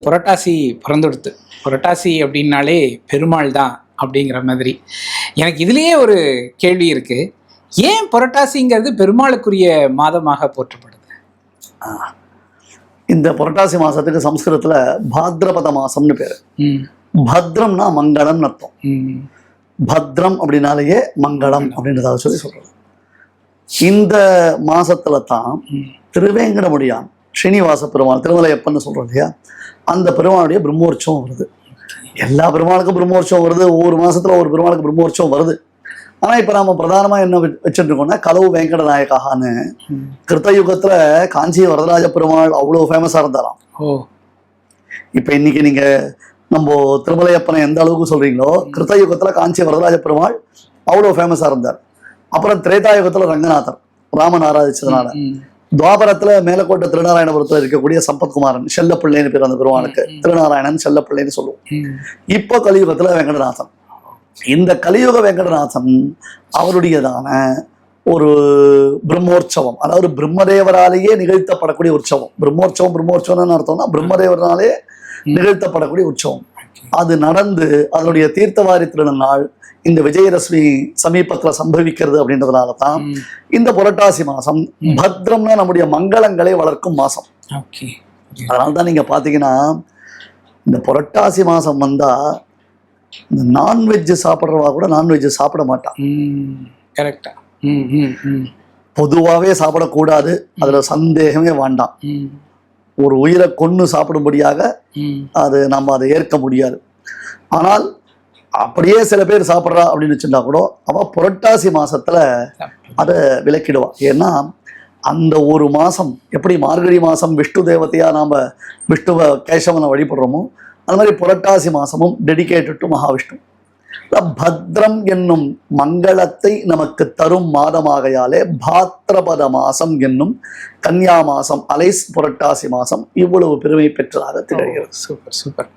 புரட்டாசி பிறந்துடுத்து. புரட்டாசி அப்படின்னாலே பெருமாள் தான் அப்படிங்கிற மாதிரி. எனக்கு இதுலேயே ஒரு கேள்வி இருக்கு. ஏன் புரட்டாசிங்கிறது பெருமாளுக்குரிய மாதமாக போற்றப்படுது? இந்த புரட்டாசி மாசத்துக்கு சம்ஸ்கிருதத்துல பாத்ரபத மாசம்னு பேரு. பத்ரம்னா மங்களம்னு அர்த்தம். பத்ரம் அப்படின்னாலேயே மங்களம் அப்படின்றத சொல்லி சொல்றது. இந்த மாசத்துல தான் திருவேங்கடமுடியான் ஸ்ரீனிவாச பெருமாள், திருமலையப்பன்னு சொல்றோம் இல்லையா, அந்த பெருமாளுடைய பிரம்மோற்சவம் வருது. எல்லா பெருமாளுக்கும் பிரம்மோற்சவம் வருது, ஒவ்வொரு மாசத்துல ஒரு பெருமாளுக்கு பிரம்மோற்சவம் வருது. ஆனா இப்ப நாம பிரதானமா என்ன வச்சுட்டு இருக்கோம்னா கலவு வெங்கட நாயகான்னு. கிருத்தயுகத்துல காஞ்சி வரதராஜ பெருமாள் அவ்வளவு ஃபேமஸா இருந்தாராம். இப்ப இன்னைக்கு நீங்க நம்ம திருமலையப்பனை எந்த அளவுக்கு சொல்றீங்களோ, கிருத்தயுகத்துல காஞ்சி வரதராஜ பெருமாள் அவ்வளவு ஃபேமஸா இருந்தார். அப்புறம் திரேதாயுகத்துல ரங்கநாதர் ராமன் ஆராதிச்சதுனால, துவாபரத்துல மேலக்கோட்டை திருநாராயணபுரத்துல இருக்கக்கூடிய சம்பத்குமாரன் செல்லப்பிள்ளைன்னு பேர் அந்த பெருமானுக்கு, திருநாராயணன் செல்லப்பிள்ளைன்னு சொல்லுவோம். இப்போ கலியுகத்துல வெங்கடநாதன். இந்த கலியுக வெங்கடநாதன் அவருடையதான ஒரு பிரம்மோற்சவம், அதாவது பிரம்மதேவராலேயே நிகழ்த்தப்படக்கூடிய உற்சவம். பிரம்மோற்சவம்னு அர்த்தம்னா பிரம்மதேவராலே நிகழ்த்தப்படக்கூடிய உற்சவம். அது நடந்து அதனுடைய தீர்த்தவாரி திருநாள் இந்த விஜயதசமி சமீபத்துல சம்பவிக்கிறது அப்படின்றதுனால தான் இந்த புரட்டாசி மாசம் பத்ரம்னா நம்முடைய மங்களங்களை வளர்க்கும் மாசம். அதனால்தான் நீங்க பாத்தீங்கன்னா இந்த புரட்டாசி மாசம் வந்தா இந்த நான்வெஜ் சாப்பிட்றவா கூட நான்வெஜ் சாப்பிட மாட்டான். கரெக்டா. பொதுவாகவே சாப்பிடக்கூடாது, அதுல சந்தேகமே வேண்டாம். ஒரு உயிரை கொன்னு சாப்பிடும்படியாக அது நம்ம அதை ஏற்க முடியாது. ஆனால் அப்படியே சில பேர் சாப்பிட்றா அப்படின்னு வச்சுட்டா கூட அவ புரட்டாசி மாசத்துல அதை விலக்கிடுவா. ஏன்னா அந்த ஒரு மாசம் எப்படி மார்கழி மாசம் விஷ்ணு தேவதையா நாம விஷ்ணுவ கேசவனை வழிபடுறோமோ, அது மாதிரி புரட்டாசி மாசமும் டெடிகேட்டட் டு மகாவிஷ்ணு. பத்ரம் என்னும் மங்களத்தை நமக்கு தரும் மாதமாகையாலே பாத்ரபத மாசம் என்னும் கன்னியா மாசம் அலைஸ் புரட்டாசி மாசம் இவ்வளவு பெருமை பெற்றதாக திகழ்கிறது. Super super.